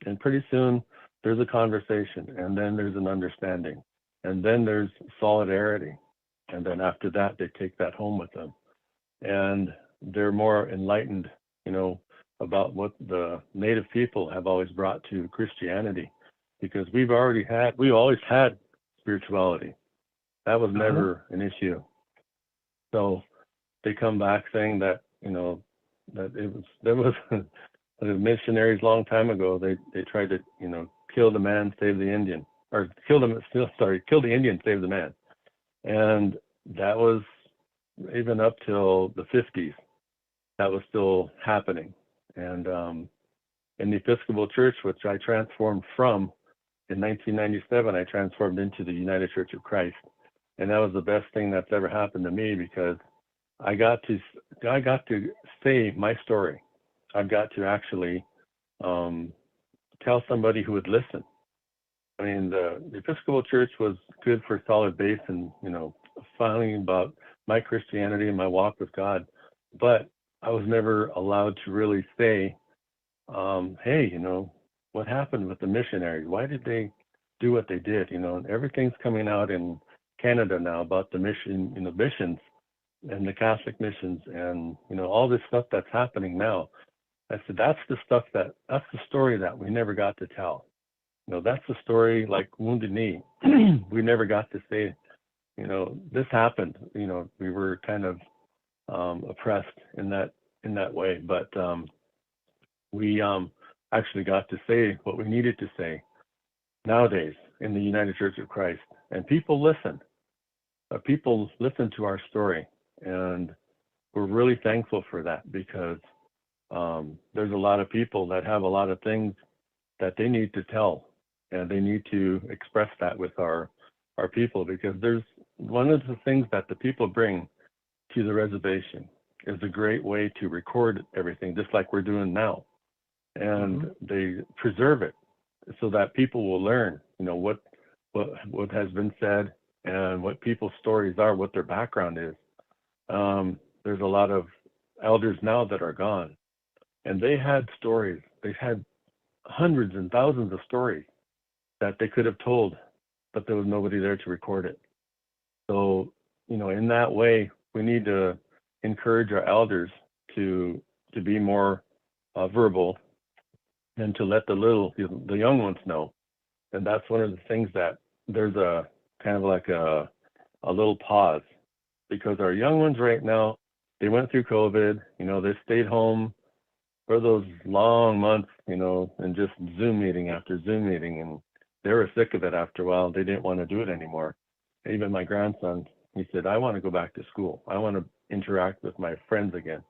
and pretty soon there's a conversation, and then there's an understanding, and then there's solidarity. And then after that, they take that home with them. And they're more enlightened, you know, about what the native people have always brought to Christianity. because we always had spirituality. That was never an issue. So they come back saying that, that there was the missionaries long time ago, they tried to, kill the man, save the Indian, or kill the Indian, save the man. And that was even up till the 50s, that was still happening. And in the Episcopal Church, which I transformed from in 1997, I transformed into the United Church of Christ. And that was the best thing that's ever happened to me, because I got to say my story. I've got to actually tell somebody who would listen. I mean, the Episcopal Church was good for solid base and, filing about my Christianity and my walk with God. But I was never allowed to really say, hey, what happened with the missionaries? Why did they do what they did? And everything's coming out in Canada now about the missions and the Catholic missions and, all this stuff that's happening now. I said, that's the story that we never got to tell. That's the story, like Wounded Knee. We never got to say, this happened. We were kind of oppressed in that way, but we actually got to say what we needed to say nowadays in the United Church of Christ, and people listen. People listen to our story, and we're really thankful for that, because there's a lot of people that have a lot of things that they need to tell, and they need to express that with our people, because there's one of the things that the people bring to the reservation is a great way to record everything, just like we're doing now. And they preserve it so that people will learn, what has been said and what people's stories are, what their background is. There's a lot of elders now that are gone, and they had stories. They had hundreds and thousands of stories that they could have told, but there was nobody there to record it. So, in that way, we need to encourage our elders to be more verbal, and to let the young ones know. And that's one of the things that there's a kind of like a little pause, because our young ones right now, they went through COVID, they stayed home for those long months, and just Zoom meeting after Zoom meeting, and they were sick of it after a while. They didn't want to do it anymore. Even my grandson, he said, I want to go back to school. I want to interact with my friends again.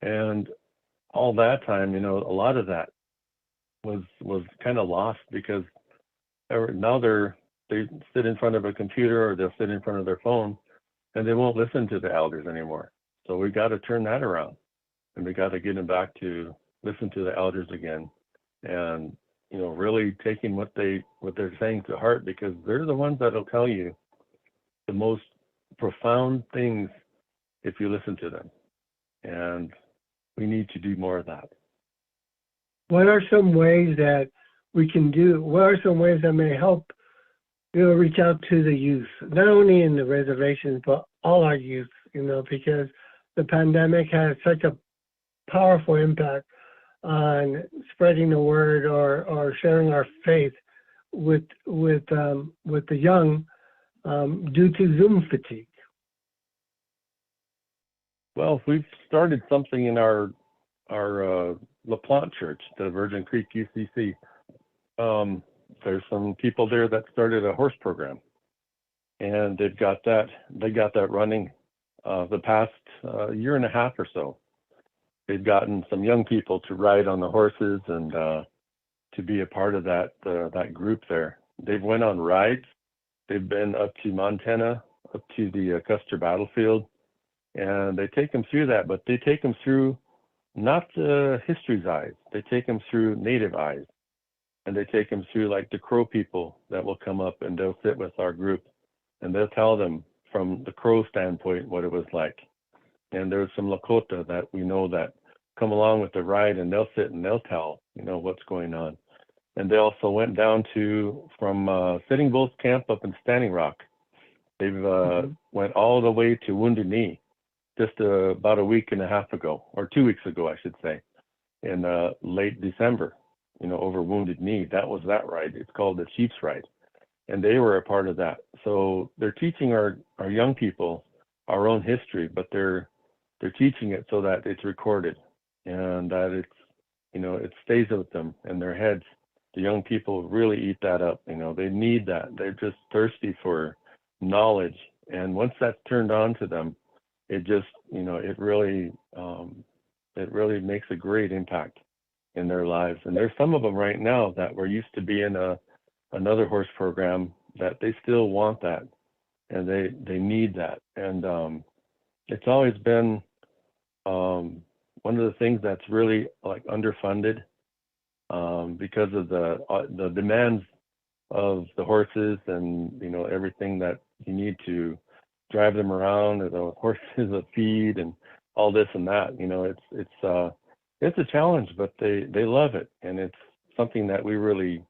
And all that time, a lot of that was kind of lost, because now they sit in front of a computer, or they'll sit in front of their phone, and they won't listen to the elders anymore. So we got to turn that around, and we got to get them back to listen to the elders again, and really taking what they're saying to heart, because they're the ones that'll tell you the most profound things if you listen to them. And we need to do more of that. What are some ways that we can do? What are some ways that may help, reach out to the youth, not only in the reservations, but all our youth, because the pandemic has such a powerful impact on spreading the word or sharing our faith with the young due to Zoom fatigue? Well, we've started something in our La Plante Church, the Virgin Creek UCC. There's some people there that started a horse program, and they got that running the past year and a half or so. They've gotten some young people to ride on the horses and to be a part of that group there. They've went on rides. They've been up to Montana, up to the Custer battlefield, and they take them through that, but they take them through not history's eyes. They take them through native eyes, and they take them through like the Crow people that will come up, and they'll sit with our group, and they'll tell them from the Crow standpoint what it was like. And there's some Lakota that we know that come along with the ride, and they'll sit and they'll tell, what's going on. And they also went down from Sitting Bull's camp up in Standing Rock. They've went all the way to Wounded Knee just about a week and a half ago, or 2 weeks ago, I should say, in late December. over Wounded Knee. That was that ride. It's called the Chiefs Ride. And they were a part of that. So they're teaching our young people our own history, but they're teaching it so that it's recorded and that it's, it stays with them in their heads. The young people really eat that up. They need that. They're just thirsty for knowledge. And once that's turned on to them, it just, it really makes a great impact in their lives. And there's some of them right now that were used to be in another horse program that they still want that, and they need that. And it's always been one of the things that's really like underfunded because of the demands of the horses and everything that you need to drive them around, or the horses, the feed, and all this and that. It's a challenge, but they love it, and it's something that we really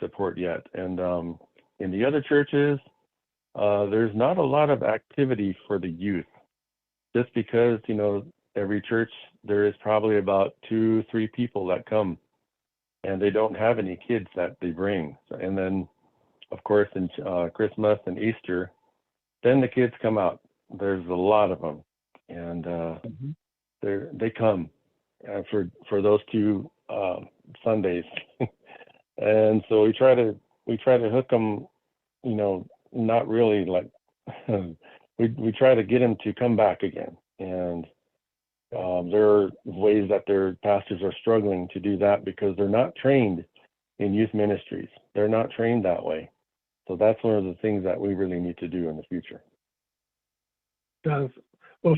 support yet. And in the other churches, there's not a lot of activity for the youth, just because every church there is probably about 2-3 people that come, and they don't have any kids that they bring. And then, of course, in Christmas and Easter, then the kids come out. There's a lot of them, and they come for those 2 Sundays. And so we try to hook them, not really like we try to get them to come back again. And there are ways that their pastors are struggling to do that because they're not trained in youth ministries. They're not trained that way. So that's one of the things that we really need to do in the future. Well,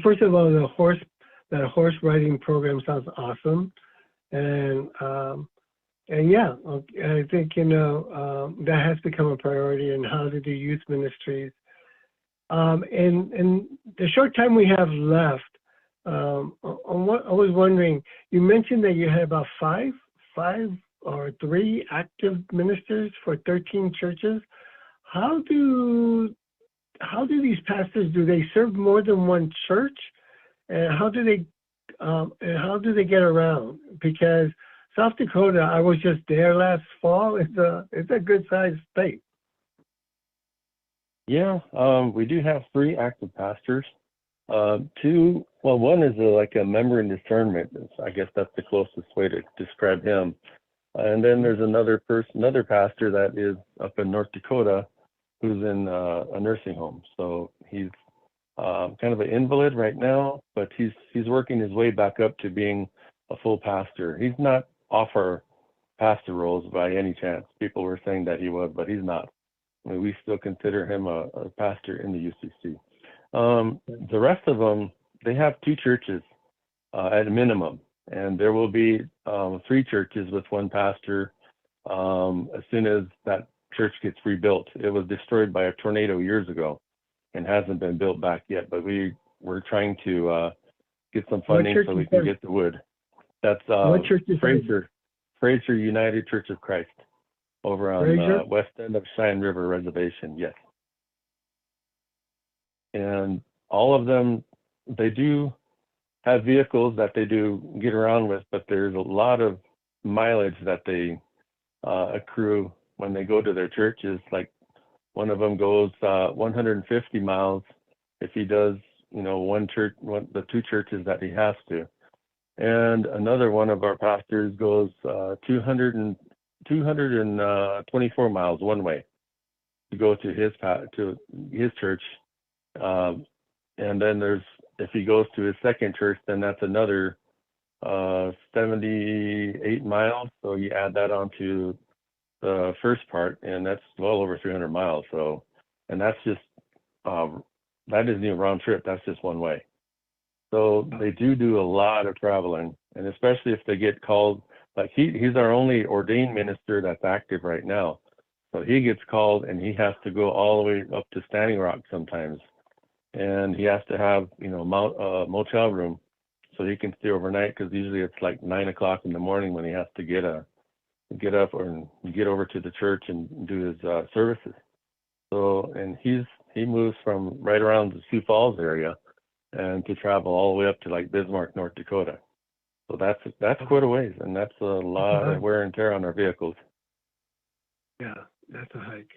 first of all, that horse riding program sounds awesome. And yeah, I think, that has become a priority in how to do youth ministries. In the short time we have left, I was wondering, you mentioned that you had about 5 or 3 active ministers for 13 churches. How do these pastors, do they serve more than one church? And how do they get around? Because South Dakota, I was just there last fall. It's a good sized state. Yeah, we do have 3 active pastors. 2, well, one is like a member in discernment. I guess that's the closest way to describe him. And then there's another pastor that is up in North Dakota who's in a nursing home. So he's kind of an invalid right now, but he's working his way back up to being a full pastor. He's not off our pastor roles by any chance. People were saying that he was, but he's not. I mean, we still consider him a pastor in the UCC. The rest of them, they have 2 churches at a minimum, and there will be 3 churches with 1 pastor as soon as that church gets rebuilt. It was destroyed by a tornado years ago and hasn't been built back yet, but we're trying to get some funding so we can get the wood. That's Fraser United Church of Christ over on west end of Cheyenne River Reservation. Yes. And all of them, they do have vehicles that they do get around with, but there's a lot of mileage that they accrue when they go to their churches. Like one of them goes 150 miles if he does, the 2 churches that he has to. And another one of our pastors goes 224 miles one way to go to his church. And then if he goes to his second church, then that's another 78 miles. So you add that onto the first part, and that's well over 300 miles. So, and that's just, that isn't even a round trip. That's just one way. So they do a lot of traveling, and especially if they get called, like he's our only ordained minister that's active right now. So he gets called and he has to go all the way up to Standing Rock sometimes. And he has to have, motel room so he can stay overnight, because usually it's like 9 o'clock in the morning when he has to get up or get over to the church and do his services. So, and he moves from right around the Sioux Falls area and to travel all the way up to like Bismarck, North Dakota. So that's quite a ways, and that's a lot of wear and tear on our vehicles. Yeah, that's a hike.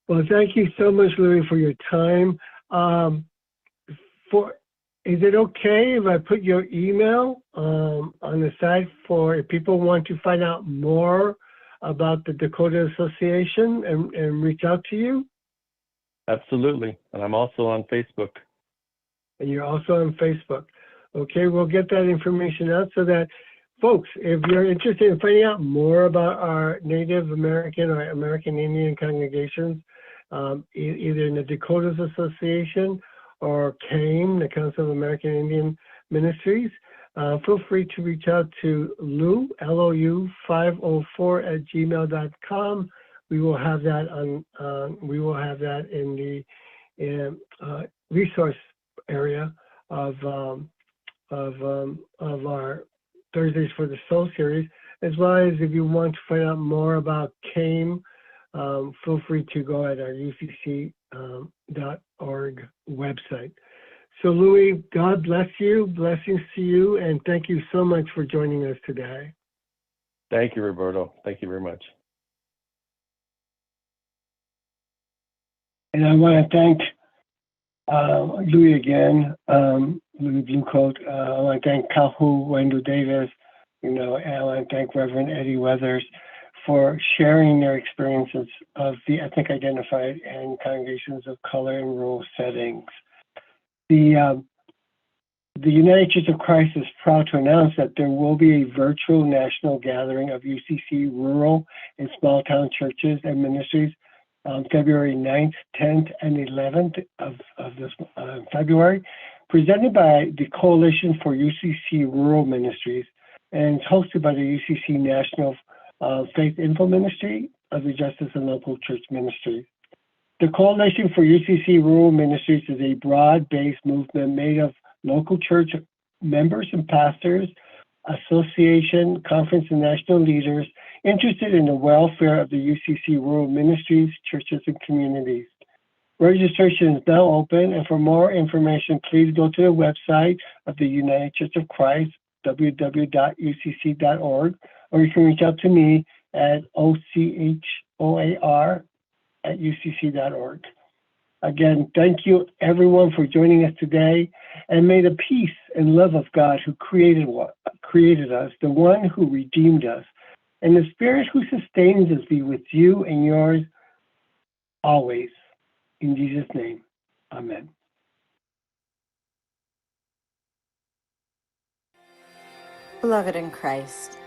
Well, thank you so much, Louis, for your time. Is it okay if I put your email on the site for if people want to find out more about the Dakota Association and reach out to you? Absolutely. And I'm also on Facebook. And you're also on Facebook. Okay, we'll get that information out so that folks, if you're interested in finding out more about our Native American or American Indian congregations, either in the Dakotas Association or CAIM, the Council of American Indian Ministries, feel free to reach out to Lou, Lou 504@gmail.com. We will have that in the resource area of our Thursdays for the Soul series, as well as if you want to find out more about CAIM, feel free to go at our UCC.org website. So Louis, God bless you, blessings to you, and thank you so much for joining us today. Thank you, Roberto. Thank you very much. And I want to thank Louis again, Louis Bluecoat. I want to thank Kahu Wendell Davis, and I want to thank Reverend Eddie Weathers for sharing their experiences of the ethnic identified and congregations of color in rural settings. The United Church of Christ is proud to announce that there will be a virtual national gathering of UCC rural and small town churches and ministries on February 9th, 10th, and 11th of this February, presented by the Coalition for UCC Rural Ministries, and it's hosted by the UCC National Faith Info Ministry of the Justice and Local Church Ministries. The Coalition for UCC Rural Ministries is a broad-based movement made of local church members and pastors, association, conference, and national leaders interested in the welfare of the UCC rural ministries, churches, and communities. Registration is now open, and for more information, please go to the website of the United Church of Christ, www.ucc.org, or you can reach out to me at ochoar@ucc.org. Again, thank you everyone for joining us today, and may the peace and love of God who created us, the one who redeemed us, and the Spirit who sustains us be with you and yours always. In Jesus' name, amen. Beloved in Christ,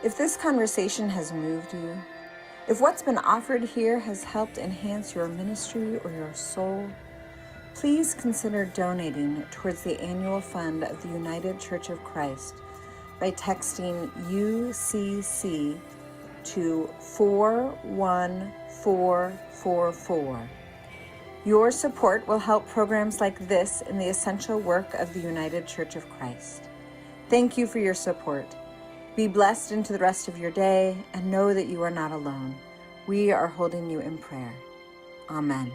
if this conversation has moved you, if what's been offered here has helped enhance your ministry or your soul, please consider donating towards the annual fund of the United Church of Christ by texting UCC to 41444. Your support will help programs like this in the essential work of the United Church of Christ. Thank you for your support. Be blessed into the rest of your day, and know that you are not alone. We are holding you in prayer. Amen.